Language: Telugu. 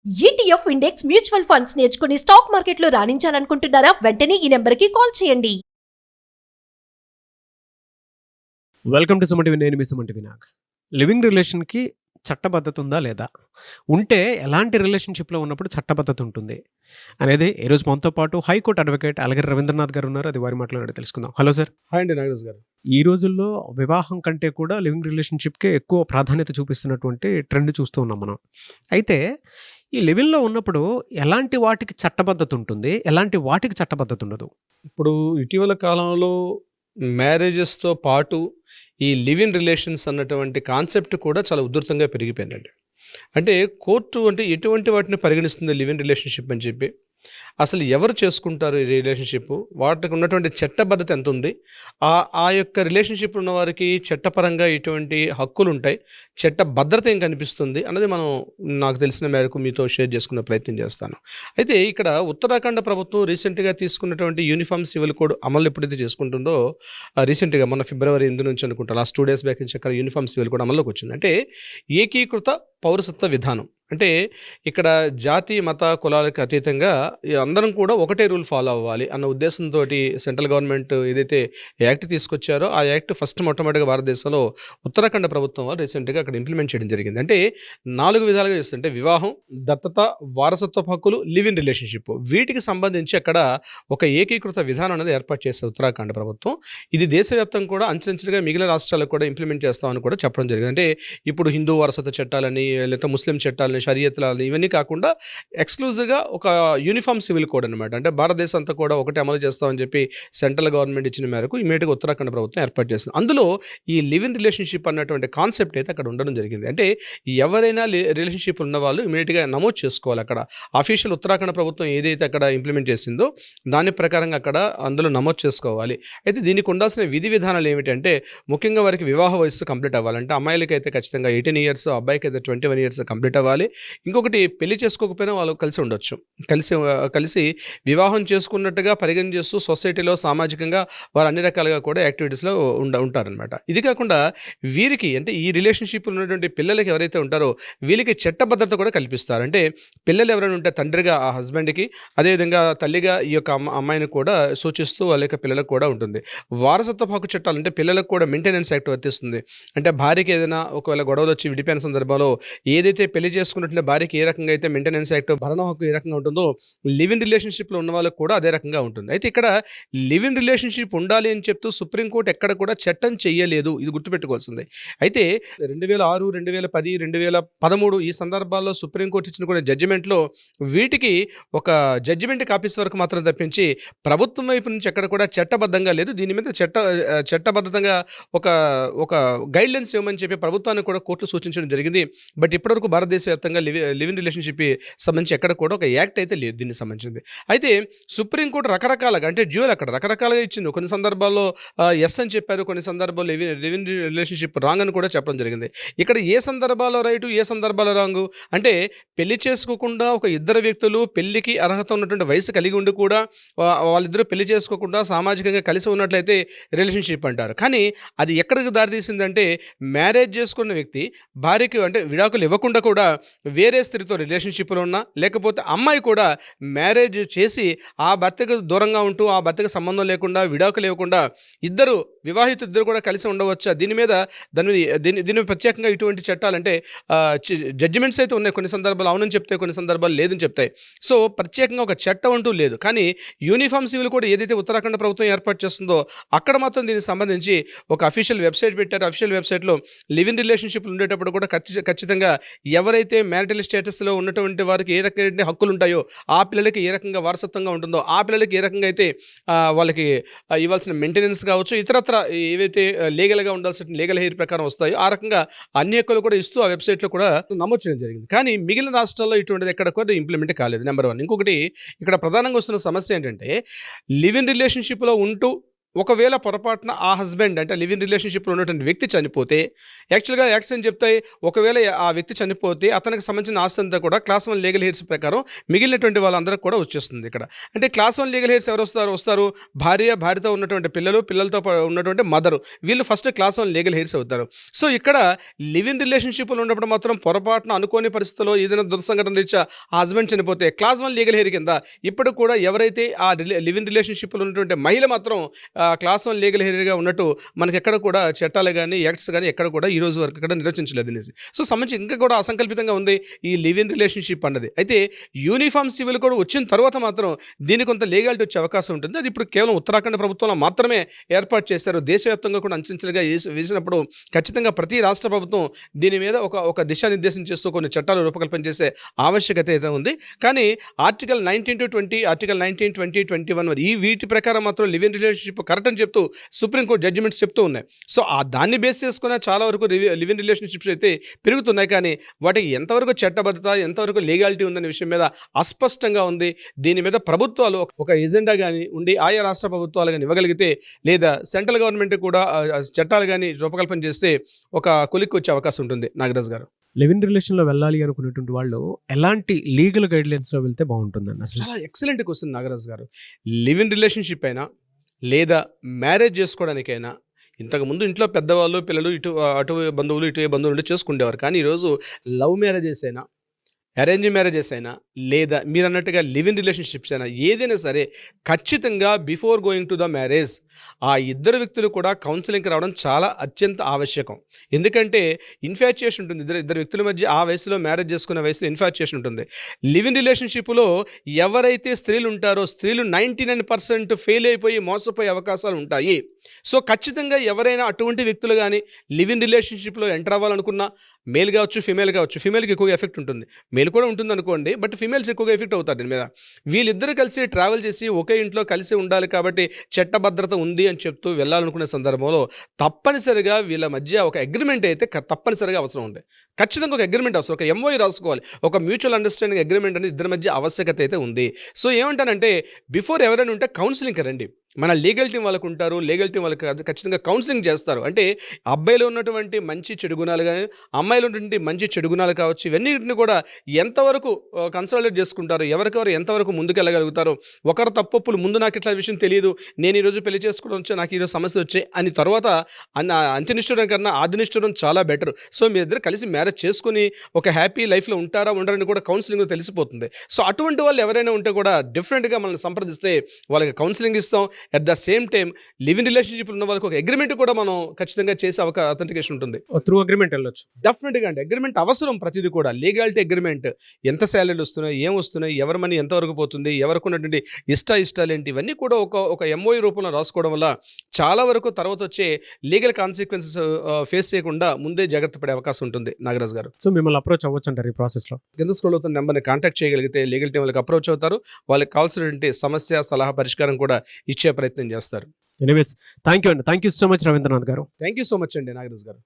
ఈటీఎఫ్ ఇండెక్స్ మ్యూచువల్ ఫండ్స్ నేర్చుకుని స్టాక్ మార్కెట్లో రాణించాలనుకుంటున్నారా? వెంటనే ఈ నెంబర్కి కాల్ చేయండి. Welcome to Suman TV. నేను మీ సుమన్ టీవీ. లివింగ్ రిలేషన్‌కి చట్టబద్ధత ఉందా లేదా? ఉంటే ఎలాంటి రిలేషన్‌షిప్‌లో ఉన్నప్పుడు చట్టబద్ధత ఉంటుంది అనేది ఈరోజు మనతో పాటు హైకోర్టు అడ్వకేట్ అలగిరి రవీంద్రనాథ్ గారు ఉన్నారు. అది వారి మాటలోనే తెలుసుకుందాం. Hello sir. హాయ్ అండి నాగరాజ్ గారు. ఈ రోజుల్లో వివాహం కంటే కూడా లివింగ్ రిలేషన్‌షిప్‌కే ఎక్కువ ప్రాధాన్యత చూపిస్తున్నటువంటి ట్రెండ్ చూస్తూ ఉన్నాం మనం. అయితే ఈ లివింగ్‌లో ఉన్నప్పుడు ఎలాంటి వాటికి చట్టబద్ధత ఉంటుంది? ఎలాంటి వాటికి చట్టబద్ధత ఉండదు? ఇప్పుడు ఇటీవల కాలంలో మ్యారేజెస్తో పాటు ఈ లివ్ ఇన్ రిలేషన్స్ అన్నటువంటి కాన్సెప్ట్ కూడా చాలా ఉధృతంగా పెరిగిపోయిందండి. అంటే కోర్టు అంటే ఎటువంటి వాటిని పరిగణిస్తుంది లివ్ ఇన్ రిలేషన్షిప్ అని చెప్పి, అసలు ఎవరు చేసుకుంటారు ఈ రిలేషన్షిప్, వాటికి ఉన్నటువంటి చట్టబద్ధత ఎంత ఉంది, ఆ యొక్క రిలేషన్షిప్ ఉన్న వారికి చట్టపరంగా ఎటువంటి హక్కులు ఉంటాయి, చట్ట భద్రత ఏం కనిపిస్తుంది అన్నది నాకు తెలిసిన మేరకు మీతో షేర్ చేసుకునే ప్రయత్నం చేస్తాను. అయితే ఇక్కడ ఉత్తరాఖండ్ ప్రభుత్వం రీసెంట్గా తీసుకున్నటువంటి యూనిఫామ్ సివిల్ కోడ్ అమలు ఎప్పుడైతే చేసుకుంటుందో, రీసెంట్గా మొన్న ఫిబ్రవరి 8 నుంచి అనుకుంటా, లాస్ట్ 2 days బ్యాక్ నుంచి అక్కడ యూనిఫామ్ సివిల్ కోడ్ అమల్లోకి వచ్చింది. అంటే ఏకీకృత పౌరసత్వ విధానం. అంటే ఇక్కడ జాతి మత కులాలకు అతీతంగా అందరం కూడా ఒకటే రూల్ ఫాలో అవ్వాలి అన్న ఉద్దేశంతో సెంట్రల్ గవర్నమెంట్ ఏదైతే యాక్ట్ తీసుకొచ్చారో ఆ యాక్ట్ మొట్టమొదటిగా భారతదేశంలో ఉత్తరాఖండ్ ప్రభుత్వం వారు రీసెంట్గా అక్కడ ఇంప్లిమెంట్ చేయడం జరిగింది. అంటే 4 విధాలుగా చేస్తుంటే వివాహం, దత్తత, వారసత్వ హక్కులు, లివ్ ఇన్ రిలేషన్షిప్, వీటికి సంబంధించి అక్కడ ఒక ఏకీకృత విధానం అనేది ఏర్పాటు చేశారు ఉత్తరాఖండ్ ప్రభుత్వం. ఇది దేశవ్యాప్తంగా కూడా అంచెలంచెలుగా మిగిలిన రాష్ట్రాలకు కూడా ఇంప్లిమెంట్ చేస్తామని కూడా చెప్పడం జరిగింది. అంటే ఇప్పుడు హిందూ వారసత్వ చట్టాలని, లేదా ముస్లిం చట్టాలని, షరియత్లని, ఇవన్నీ కాకుండా ఎక్స్క్లూజివ్గా ఒక యూనిఫామ్ సివిల్ కోడ్ అనమాట. అంటే భారతదేశం అంతా కూడా ఒకటి అమలు చేస్తామని చెప్పి సెంట్రల్ గవర్నమెంట్ ఇచ్చిన మేరకు ఇమీడియట్గా ఉత్తరాఖండ్ ప్రభుత్వం ఏర్పాటు చేస్తుంది. అందులో ఈ లివ్ ఇన్ రిలేషన్షిప్ అన్నటువంటి కాన్సెప్ట్ అయితే అక్కడ ఉండడం జరిగింది. అంటే ఎవరైనా రిలేషన్షిప్ ఉన్న వాళ్ళు ఇమీడియట్గా నమోదు చేసుకోవాలి. అక్కడ అఫీషియల్ ఉత్తరాఖండ్ ప్రభుత్వం ఏదైతే అక్కడ ఇంప్లిమెంట్ చేసిందో దాని ప్రకారంగా అక్కడ అందులో నమోదు చేసుకోవాలి. అయితే దీనికి ఉండాల్సిన విధి విధానాలు ఏమిటంటే, ముఖ్యంగా వారికి వివాహ వయస్సు కంప్లీట్ అవ్వాలంటే అమ్మాయిలకి అయితే ఖచ్చితంగా 18 years, అబ్బాయికి అయితే 21 years కంప్లీట్ అవ్వాలి. ఇంకొకటి, పెళ్లి చేసుకోకపోయినా వాళ్ళు కలిసి ఉండొచ్చు. కలిసి వివాహం చేసుకున్నట్టుగా పరిగణ చేస్తూ సొసైటీలో సామాజికంగా వారు అన్ని రకాలుగా కూడా యాక్టివిటీస్లో ఉంటారనమాట. ఇది కాకుండా వీరికి అంటే ఈ రిలేషన్షిప్లో ఉన్నటువంటి పిల్లలకి ఎవరైతే ఉంటారో వీళ్ళకి చట్టభద్రత కూడా కల్పిస్తారు. అంటే పిల్లలు ఎవరైనా ఉంటే తండ్రిగా ఆ హస్బెండ్కి, అదేవిధంగా తల్లిగా ఈ యొక్క అమ్మాయిని కూడా సూచిస్తూ వాళ్ళ యొక్క పిల్లలకు కూడా ఉంటుంది. వారసత్వ హక్కు చట్టాలు అంటే పిల్లలకు కూడా మెయింటెనెన్స్ యాక్ట్ వర్తిస్తుంది. అంటే భార్యకి ఏదైనా ఒకవేళ గొడవలు వచ్చి విడిపోయిన సందర్భంలో ఏదైతే పెళ్లి చేసుకున్నట్టు భార్యకి ఏ రకంగా అయితే మెయింటెనెన్స్ యాక్ట్, భరణ హక్కు ఏ రకంగా ఉంటుందో లివ్ ఇన్ రిలేషన్షిప్లో ఉన్న వాళ్ళకు కూడా అదే రకంగా ఉంటుంది. అయితే ఇక్కడ లివ్ ఇన్ రిలేషన్షిప్ ఉండాలి అని చెప్తూ సుప్రీంకోర్టు ఎక్కడ కూడా చట్టం చేయలేదు. ఇది గుర్తుపెట్టుకోవాల్సింది. అయితే 2006, 2010, 2013 ఈ సందర్భాల్లో సుప్రీంకోర్టు ఇచ్చిన కూడా జడ్జిమెంట్లో వీటికి ఒక జడ్జిమెంట్ కాపీస్ వరకు మాత్రం తప్పించి ప్రభుత్వం వైపు నుంచి ఎక్కడ కూడా చట్టబద్ధంగా లేదు. దీని మీద చట్టబద్ధంగా ఒక గైడ్లైన్స్ ఇవ్వమని చెప్పి ప్రభుత్వానికి కూడా కోర్టు సూచించడం జరిగింది. బట్ ఇప్పటివరకు భారతదేశ వ్యాప్తంగా లివ్ ఇన్ రిలేషన్షిప్ సంబంధించి ఎక్కడ కూడా ఒక యాక్ట్ అయితే లేదు దీనికి సంబంధించింది. అయితే సుప్రీంకోర్టు రకరకాలుగా అంటే డ్యూయల్ అక్కడ రకరకాలుగా ఇచ్చింది. కొన్ని సందర్భాల్లో ఎస్ అని చెప్పారు, కొన్ని సందర్భాల్లో లివ్ ఇన్ రిలేషన్షిప్ రాంగ్ అని కూడా చెప్పడం జరిగింది. ఇక్కడ ఏ సందర్భాల్లో రైటు, ఏ సందర్భాల్లో రాంగు అంటే, పెళ్లి చేసుకోకుండా ఒక ఇద్దరు వ్యక్తులు పెళ్లికి అర్హత ఉన్నటువంటి వయసు కలిగి ఉండి కూడా వాళ్ళిద్దరూ పెళ్లి చేసుకోకుండా సామాజికంగా కలిసి ఉన్నట్లయితే రిలేషన్షిప్ అంటారు. కానీ అది ఎక్కడికి దారితీసిందంటే, మ్యారేజ్ చేసుకున్న వ్యక్తి భార్యకి అంటే విడాకులు ఇవ్వకుండా కూడా వేరే స్త్రీతో రిలేషన్షిప్లో ఉన్నా, లేకపోతే అమ్మాయి కూడా మ్యారేజ్ చేసి ఆ భర్తకు దూరంగా ఉంటూ ఆ భర్తకు సంబంధం లేకుండా విడాకులు ఇవ్వకుండా వివాహితులు కూడా కలిసి ఉండవచ్చా, దీని ప్రత్యేకంగా ఇటువంటి చట్టాలంటే జడ్జిమెంట్స్ అయితే ఉన్నాయి. కొన్ని సందర్భాలు అవునని చెప్తాయి, కొన్ని సందర్భాలు లేదని చెప్తాయి. సో ప్రత్యేకంగా ఒక చట్టం అంటూ లేదు. కానీ యూనిఫామ్ సివిల్ కూడా ఏదైతే ఉత్తరాఖండ్ ప్రభుత్వం ఏర్పాటు చేస్తుందో అక్కడ మాత్రం దీనికి సంబంధించి ఒక అఫీషియల్ వెబ్సైట్ పెట్టారు. అఫీషియల్ వెబ్సైట్లో లివ్ ఇన్ రిలేషన్షిప్లు ఉండేటప్పుడు కూడా ఖచ్చితంగా ఎవరైతే మ్యారిటల్ స్టేటస్లో ఉన్నటువంటి వారికి ఏ రకమైన హక్కులు ఉంటాయో, ఆ పిల్లలకి ఏ రకంగా వారసత్వంగా ఉంటుందో, ఆ పిల్లలకి ఏ రకంగా అయితే వాళ్ళకి ఇవ్వాల్సిన మెయింటెనెన్స్ కావచ్చు, ఇతరత్ర ఏవైతే లీగల్గా ఉండాల్సిన లీగల్ హెయిర్ ప్రకారం వస్తాయో ఆ రకంగా అన్ని హక్కులు కూడా ఇస్తూ ఆ వెబ్సైట్లో కూడా నమోదు చేయడం జరిగింది. కానీ మిగిలిన రాష్ట్రాల్లో ఇటువంటిది ఎక్కడ కూడా ఇంప్లిమెంట్ కాలేదు. నెంబర్ 1. ఇంకొకటి, ఇక్కడ ప్రధానంగా వస్తున్న సమస్య ఏంటంటే, లివ్ ఇన్ రిలేషన్షిప్లో ఉంటూ ఒకవేళ పొరపాటున ఆ హస్బెండ్ అంటే లివ్ ఇన్ రిలేషన్షిప్లో ఉన్నటువంటి వ్యక్తి చనిపోతే, యాక్చువల్గా యాక్ట్స్ అని చెప్తాయి, ఒకవేళ ఆ వ్యక్తి చనిపోతే అతనికి సంబంధించిన ఆస్తి అంతా కూడా క్లాస్ 1 లీగల్ హెయిర్స్ ప్రకారం మిగిలినటువంటి వాళ్ళందరికీ కూడా వచ్చేస్తుంది. ఇక్కడ అంటే క్లాస్ 1 లీగల్ హెయిర్స్ ఎవరు వస్తారు, భార్యతో ఉన్నటువంటి పిల్లలతో ఉన్నటువంటి మదరు, వీళ్ళు ఫస్ట్ క్లాస్ 1 లీగల్ హెయిర్స్ అవుతారు. సో ఇక్కడ లివ్ ఇన్ రిలేషన్షిప్లో ఉన్నప్పుడు మాత్రం పొరపాటున అనుకోని పరిస్థితుల్లో ఏదైనా దుర్సంఘటన రీత్యా ఆ హస్బెండ్ చనిపోతే క్లాస్ 1 లీగల్ హెయిర్ కింద ఇప్పుడు కూడా ఎవరైతే ఆ లివ్ ఇన్ రిలేషన్షిప్లో ఉన్నటువంటి మహిళ మాత్రం క్లాస్ 1 లీగల్ హెయిర్గా ఉన్నట్టు మనకి ఎక్కడ కూడా చట్టాలు కానీ యాక్ట్స్ కానీ ఎక్కడ కూడా ఈ రోజు వరకు నిర్వచించలేదు అనేసి. సో సంబంధించి ఇంకా కూడా అసంకల్పితంగా ఉంది ఈ లివ్ ఇన్ రిలేషన్షిప్ అన్నది. అయితే యూనిఫామ్ సివిల్ కోడ్ వచ్చిన తర్వాత మాత్రం దీనికి కొంత లీగాలిటీ వచ్చే అవకాశం ఉంటుంది. అది ఇప్పుడు కేవలం ఉత్తరాఖండ్ ప్రభుత్వంలో మాత్రమే ఏర్పాటు చేశారు. దేశవ్యాప్తంగా కూడా అంచెంచెలుగా వేసినప్పుడు ఖచ్చితంగా ప్రతి రాష్ట్ర ప్రభుత్వం దీని మీద ఒక దిశానిర్దేశం చేస్తూ కొన్ని చట్టాలు రూపకల్పన చేసే ఆవశ్యకత అయితే ఉంది. కానీ ఆర్టికల్ 19 to 20, ఆర్టికల్ 19, 20, 21 ఈ వీటి ప్రకారం మాత్రం లివ్ ఇన్ రిలేషన్షిప్ కరెక్ట్ అని చెప్తూ సుప్రీంకోర్టు జడ్జిమెంట్స్ చెప్తూ ఉన్నాయి. సో దాన్ని బేస్ చేసుకున్న చాలా వరకు లివ్ ఇన్ రిలేషన్షిప్స్ అయితే పెరుగుతున్నాయి. కానీ వాటికి ఎంతవరకు చట్టబద్ధత, ఎంతవరకు లీగాలిటీ ఉందనే విషయం మీద అస్పష్టంగా ఉంది. దీని మీద ప్రభుత్వాలు ఒక ఎజెండా కానీ ఉండి ఆయా రాష్ట్ర ప్రభుత్వాలు కానీ ఇవ్వగలిగితే, లేదా సెంట్రల్ గవర్నమెంట్ కూడా చట్టాలు కానీ రూపకల్పన చేస్తే ఒక కొలిక్కి వచ్చే అవకాశం ఉంటుంది. నాగరాజ్ గారు, లివ్ ఇన్ రిలేషన్లో వెళ్ళాలి అనుకునేటువంటి వాళ్ళు ఎలాంటి లీగల్ గైడ్లైన్స్లో వెళ్తే బాగుంటుందండి? అసలు చాలా ఎక్సలెంట్ క్వశ్చన్ నాగరాజ్ గారు. లివ్ ఇన్ రిలేషన్షిప్ అయినా లేదా మ్యారేజ్ చేసుకోవడానికైనా ఇంతకుముందు ఇంట్లో పెద్దవాళ్ళు, పిల్లలు, అటు బంధువులు చేసుకునేవారు. కానీ ఈరోజు లవ్ మ్యారేజెస్ అయినా, అరేంజ్ మ్యారేజెస్ అయినా, లేదా మీరు అన్నట్టుగా లివ్ ఇన్ రిలేషన్షిప్స్ అయినా ఏదైనా సరే ఖచ్చితంగా before going to the marriage ఆ ఇద్దరు వ్యక్తులు కూడా కౌన్సిలింగ్కి రావడం చాలా అత్యంత ఆవశ్యకం. ఎందుకంటే ఇన్ఫాచ్యుయేషన్ ఉంటుంది ఇద్దరు వ్యక్తుల మధ్య. ఆ వయసులో మ్యారేజ్ చేసుకునే వయసులో ఇన్ఫాచ్యుయేషన్ ఉంటుంది. లివ్ ఇన్ రిలేషన్షిప్లో ఎవరైతే స్త్రీలు ఉంటారో స్త్రీలు 99% ఫెయిల్ అయిపోయి మోసపోయే అవకాశాలు ఉంటాయి. సో ఖచ్చితంగా ఎవరైనా అటువంటి వ్యక్తులు కానీ లివ్ ఇన్ రిలేషన్షిప్లో ఎంటర్ అవ్వాలనుకున్నా, మేల్ కావచ్చు, ఫీమేల్ కావచ్చు, ఫీమేల్కి ఎక్కువగా ఎఫెక్ట్ ఉంటుంది, మేల్ కూడా ఉంటుంది అనుకోండి, బట్ ఫీమేల్స్ ఎక్కువగా ఎఫెక్ట్ అవుతారు దీని మీద. వీళ్ళిద్దరూ కలిసి ట్రావెల్ చేసి ఒకే ఇంట్లో కలిసి ఉండాలి కాబట్టి చట్టభద్రత ఉంది అని చెప్తూ వెళ్ళాలనుకునే సందర్భంలో తప్పనిసరిగా వీళ్ళ మధ్య ఒక అగ్రిమెంట్ అయితే తప్పనిసరిగా అవసరం ఉంది. ఖచ్చితంగా ఒక అగ్రిమెంట్ అవసరం, ఒక ఎంఓఈ రాసుకోవాలి, ఒక మ్యూచువల్ అండర్స్టాండింగ్ అగ్రిమెంట్ అనేది ఇద్దరి మధ్య ఆవశ్యకత అయితే ఉంది. సో ఏమంటానంటే బిఫోర్ ఎవరైనా ఉంటే కౌన్సిలింగ్కి రండి. మన లీగల్ టీం వాళ్ళకు ఉంటారు, లీగల్ టీం వాళ్ళకి ఖచ్చితంగా కౌన్సిలింగ్ చేస్తారు. అంటే అబ్బాయిలో ఉన్నటువంటి మంచి చెడు గుణాలు కానీ, అమ్మాయిలో ఉన్నటువంటి మంచి చెడు గుణాలు కావచ్చు, ఇవన్నిటిని కూడా ఎంతవరకు కన్సల్టేట్ చేసుకుంటారు, ఎవరికెవరు ఎంతవరకు ముందుకెళ్ళగలుగుతారు, ఒకరు తప్పొప్పులు ముందు నాకు ఇట్లా విషయం తెలియదు, నేను ఈరోజు పెళ్లి చేసుకోవడం వచ్చా, నాకు ఈరోజు సమస్య వచ్చాయి అని తర్వాత అంత్యనిష్ఠురం కన్నా ఆదినిష్ఠురం చాలా బెటర్. సో మీ ఇద్దరు కలిసి మ్యారేజ్ చేసుకుని ఒక హ్యాపీ లైఫ్లో ఉంటారా ఉండరని కూడా కౌన్సిలింగ్లో తెలిసిపోతుంది. సో అటువంటి వాళ్ళు ఎవరైనా ఉంటే కూడా డెఫినెట్గా మనల్ని సంప్రదిస్తే వాళ్ళకి కౌన్సిలింగ్ ఇస్తాం. At the same time live in relationship ఉన్న వాళ్ళకి ఒక అగ్రిమెంట్ కూడా మనం ఖచ్చితంగా చేసే అథెంటికేషన్ ఉంటుంది. త్రూ అగ్రిమెంట్ వెళ్ళొచ్చు. డెఫినెట్గా అండి, అగ్రిమెంట్ అవసరం. ప్రతిదీ కూడా లీగాలిటీ అగ్రిమెంట్, ఎంత శాలరీలు వస్తున్నాయి, ఏం వస్తున్నాయి, ఎవరి మనీ ఎంతవరకు పోతుంది, ఎవరికి ఉన్నటువంటి ఇష్టాలు ఏంటి, ఇవన్నీ కూడా ఒక ఎంఓఈ రూపంలో రాసుకోవడం వల్ల చాలా వరకు తర్వాత వచ్చే లీగల్ కాన్సిక్వెన్సెస్ ఫేస్ చేయకుండా ముందే జాగ్రత్త పడే అవకాశం ఉంటుంది. నాగరాజ్ గారు, సో మిమ్మల్ని అప్రోచ్ అవ్వచ్చు అంటారు ఈ ప్రాసెస్లో? కింద స్క్రోల్ అవుతున్న నెంబర్ని కాంటాక్ట్ చేయగలిగితే లీగల్ టీం వాళ్ళకి అప్రోచ్ అవుతారు. వాళ్ళకి కావాల్సినటువంటి సమస్య, సలహా, పరిష్కారం కూడా ఇచ్చే ప్రయత్నం చేస్తారు. ఎనీవేస్ థ్యాంక్ యూ అండి. Thank you so much Ravindranath గారు. థ్యాంక్ యూ సో మచ్ అండి నాగరాజ్ గారు.